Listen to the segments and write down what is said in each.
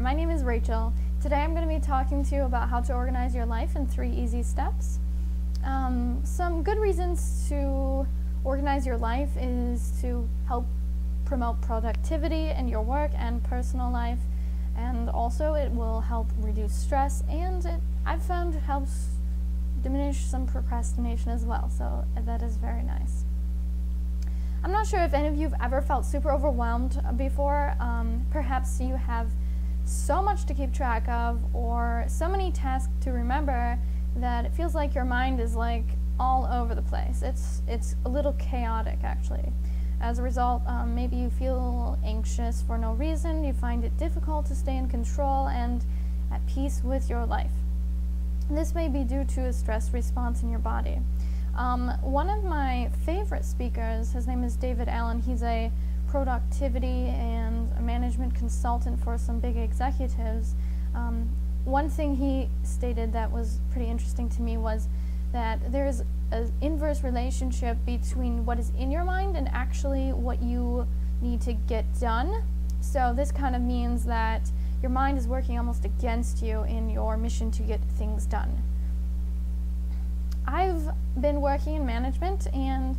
my name is Rachel. Today I'm going to be talking to you about how to organize your life in 3 easy steps. Some good reasons to organize your life is to help promote productivity in your work and personal life, and also it will help reduce stress, and I've found it helps diminish some procrastination as well, so that is very nice. I'm not sure if any of you have ever felt super overwhelmed before. Perhaps you have so much to keep track of or so many tasks to remember that it feels like your mind is like all over the place. It's a little chaotic actually. As a result, maybe you feel anxious for no reason, you find it difficult to stay in control and at peace with your life. This may be due to a stress response in your body. One of my favorite speakers, his name is David Allen. He's a productivity and a management consultant for some big executives. One thing he stated that was pretty interesting to me was that there's an inverse relationship between what is in your mind and actually what you need to get done. So this kind of means that your mind is working almost against you in your mission to get things done. I've been working in management and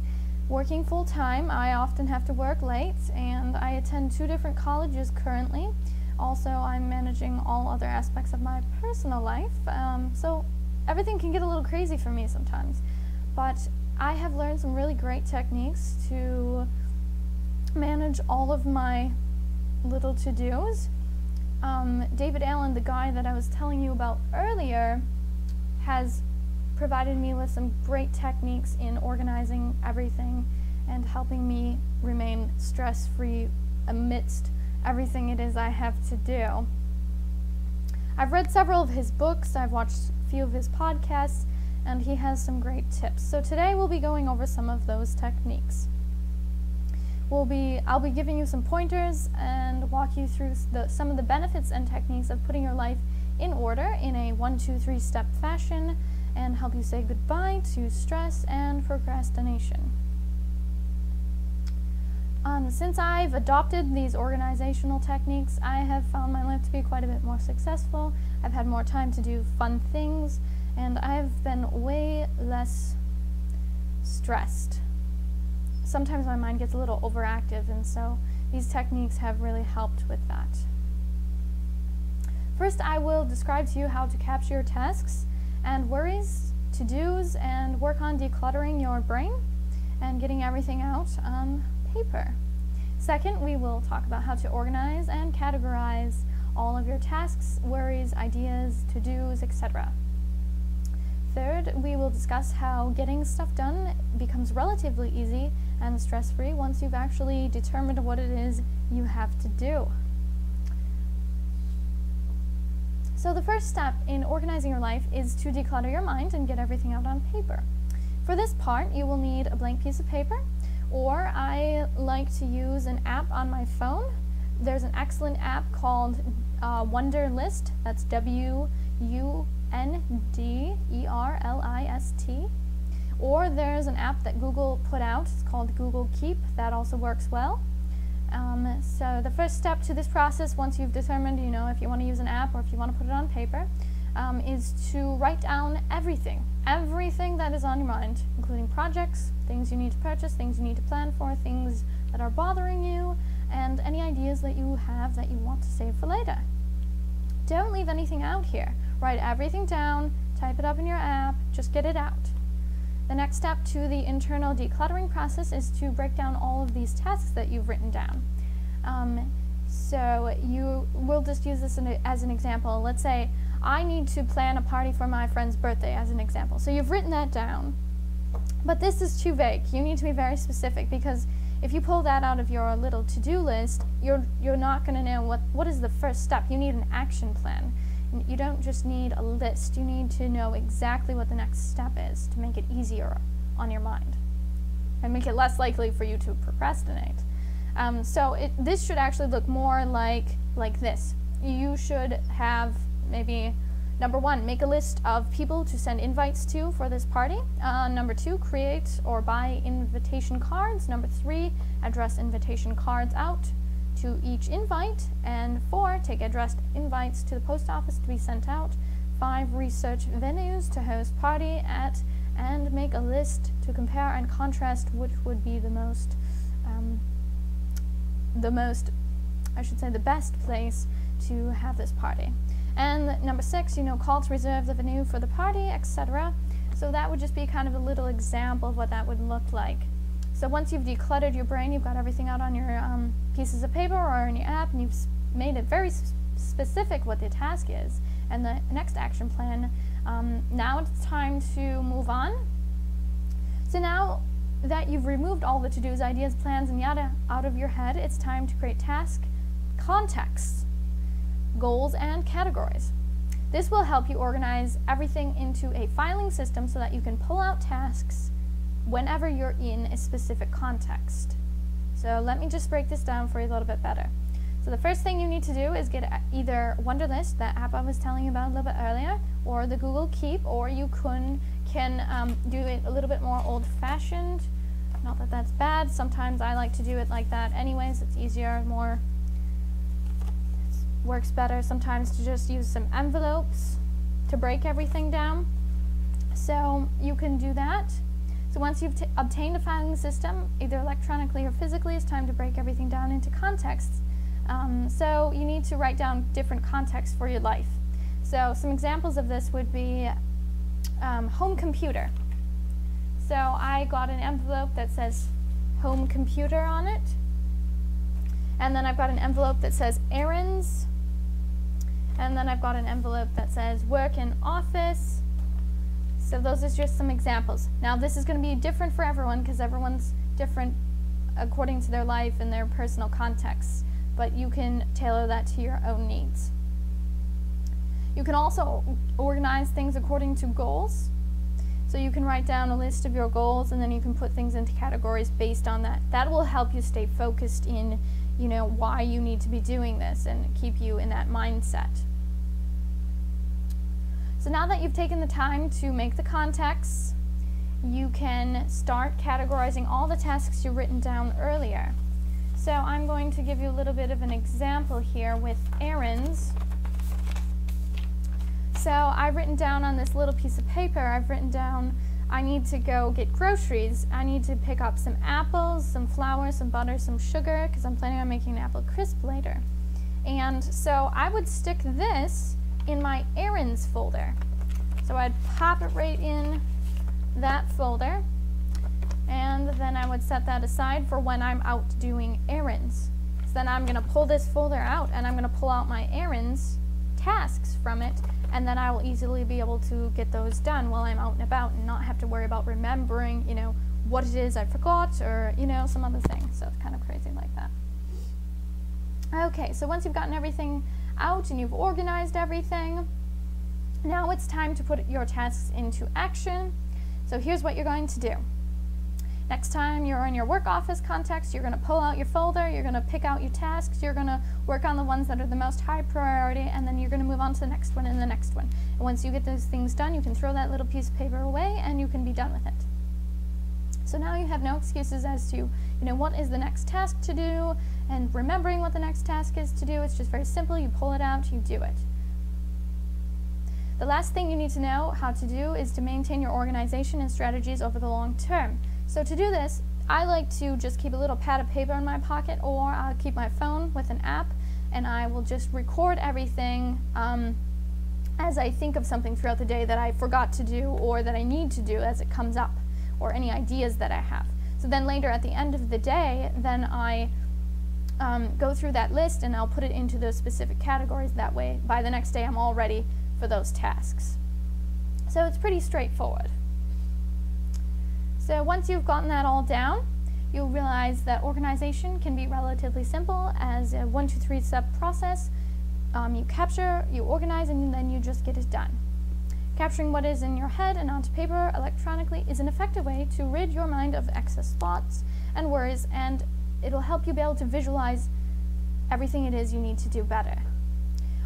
working full-time. I often have to work late, and I attend 2 different colleges currently. Also, I'm managing all other aspects of my personal life, so everything can get a little crazy for me sometimes. But I have learned some really great techniques to manage all of my little to-dos. David Allen, the guy that I was telling you about earlier, has provided me with some great techniques in organizing everything and helping me remain stress-free amidst everything it is I have to do. I've read several of his books, I've watched a few of his podcasts, and he has some great tips. So today we'll be going over some of those techniques. I'll be giving you some pointers and walk you through some of the benefits and techniques of putting your life in order in a 1, 2, 3 step fashion, and help you say goodbye to stress and procrastination. Since I've adopted these organizational techniques, I have found my life to be quite a bit more successful. I've had more time to do fun things, and I've been way less stressed. Sometimes my mind gets a little overactive, and so these techniques have really helped with that. First, I will describe to you how to capture your tasks and worries, to-dos, and work on decluttering your brain and getting everything out on paper. Second, we will talk about how to organize and categorize all of your tasks, worries, ideas, to-dos, etc. Third, we will discuss how getting stuff done becomes relatively easy and stress-free once you've actually determined what it is you have to do. So the first step in organizing your life is to declutter your mind and get everything out on paper. For this part, you will need a blank piece of paper, or I like to use an app on my phone. There's an excellent app called Wunderlist, that's WUNDERLIST. Or there's an app that Google put out, it's called Google Keep, that also works well. So the first step to this process, once you've determined, if you want to use an app or if you want to put it on paper, is to write down everything that is on your mind, including projects, things you need to purchase, things you need to plan for, things that are bothering you, and any ideas that you have that you want to save for later. Don't leave anything out here. Write everything down, type it up in your app, just get it out. The next step to the internal decluttering process is to break down all of these tasks that you've written down. So we'll just use this as an example. Let's say I need to plan a party for my friend's birthday as an example. So you've written that down, but this is too vague. You need to be very specific, because if you pull that out of your little to-do list, you're not going to know what is the first step. You need an action plan. You don't just need a list, you need to know exactly what the next step is to make it easier on your mind and make it less likely for you to procrastinate. This should actually look more like this. You should have maybe, number 1, make a list of people to send invites to for this party. Number 2, create or buy invitation cards. Number 3, address invitation cards out to each invite, and 4, take addressed invites to the post office to be sent out. 5, research venues to host party at, and make a list to compare and contrast which would be the best place to have this party. And number 6, call to reserve the venue for the party, etc. So that would just be kind of a little example of what that would look like. So once you've decluttered your brain, you've got everything out on your pieces of paper or in your app, and you've made it very specific what the task is and the next action plan, now it's time to move on. So now that you've removed all the to-dos, ideas, plans, and yada out of your head, it's time to create task contexts, goals, and categories. This will help you organize everything into a filing system so that you can pull out tasks whenever you're in a specific context. So let me just break this down for you a little bit better. So the first thing you need to do is get either Wunderlist, that app I was telling you about a little bit earlier, or the Google Keep, or you can do it a little bit more old-fashioned. Not that that's bad. Sometimes I like to do it like that anyways. It's easier, works better sometimes to just use some envelopes to break everything down. So you can do that. So once you've obtained a filing system, either electronically or physically, it's time to break everything down into contexts. So you need to write down different contexts for your life. So some examples of this would be home computer. So I got an envelope that says home computer on it. And then I've got an envelope that says errands. And then I've got an envelope that says work in office. So those are just some examples. Now this is going to be different for everyone because everyone's different according to their life and their personal contexts, but you can tailor that to your own needs. You can also organize things according to goals. So you can write down a list of your goals and then you can put things into categories based on that. That will help you stay focused in, why you need to be doing this and keep you in that mindset. So now that you've taken the time to make the contexts, you can start categorizing all the tasks you've written down earlier. So I'm going to give you a little bit of an example here with errands. So I've written down on this little piece of paper, I've written down I need to go get groceries. I need to pick up some apples, some flour, some butter, some sugar, because I'm planning on making an apple crisp later. And so I would stick this in my errands folder. So I'd pop it right in that folder, and then I would set that aside for when I'm out doing errands. So then I'm going to pull this folder out and I'm going to pull out my errands tasks from it, and then I will easily be able to get those done while I'm out and about and not have to worry about remembering, what it is I forgot or, some other thing. So it's kind of crazy like that. Okay, so once you've gotten everything out and you've organized everything, now it's time to put your tasks into action. So here's what you're going to do. Next time you're in your work office context, you're going to pull out your folder, you're going to pick out your tasks, you're going to work on the ones that are the most high priority, and then you're going to move on to the next one and the next one. And once you get those things done, you can throw that little piece of paper away and you can be done with it. So now you have no excuses as to, what is the next task to do, and remembering what the next task is to do. It's just very simple. You pull it out, you do it. The last thing you need to know how to do is to maintain your organization and strategies over the long term. So to do this, I like to just keep a little pad of paper in my pocket, or I'll keep my phone with an app, and I will just record everything as I think of something throughout the day that I forgot to do or that I need to do as it comes up, or any ideas that I have. So then later at the end of the day, then I go through that list and I'll put it into those specific categories. That way, by the next day, I'm all ready for those tasks. So it's pretty straightforward. So once you've gotten that all down, you'll realize that organization can be relatively simple as a 1, 2, 3 step process. You capture, you organize, and then you just get it done. Capturing what is in your head and onto paper electronically is an effective way to rid your mind of excess thoughts and worries, and it'll help you be able to visualize everything it is you need to do better.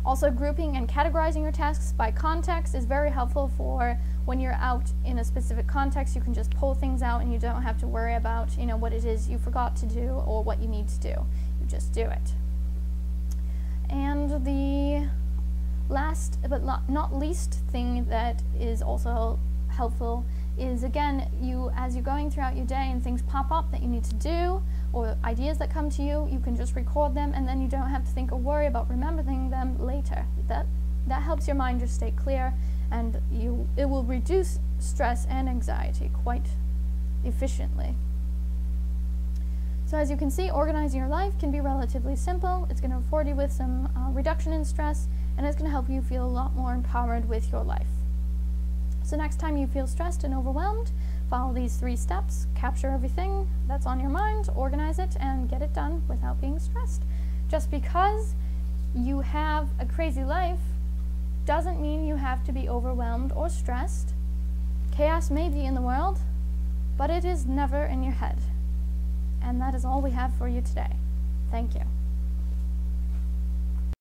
Also, grouping and categorizing your tasks by context is very helpful for when you're out in a specific context. You can just pull things out and you don't have to worry about, what it is you forgot to do or what you need to do. You just do it. And the last but not least thing that is also helpful is, again, as you're going throughout your day and things pop up that you need to do, or ideas that come to you, you can just record them, and then you don't have to think or worry about remembering them later. That helps your mind just stay clear, and it will reduce stress and anxiety quite efficiently. So as you can see, organizing your life can be relatively simple. It's going to afford you with some reduction in stress, and it's going to help you feel a lot more empowered with your life. So next time you feel stressed and overwhelmed, follow these 3 steps, capture everything that's on your mind, organize it, and get it done without being stressed. Just because you have a crazy life doesn't mean you have to be overwhelmed or stressed. Chaos may be in the world, but it is never in your head. And that is all we have for you today. Thank you.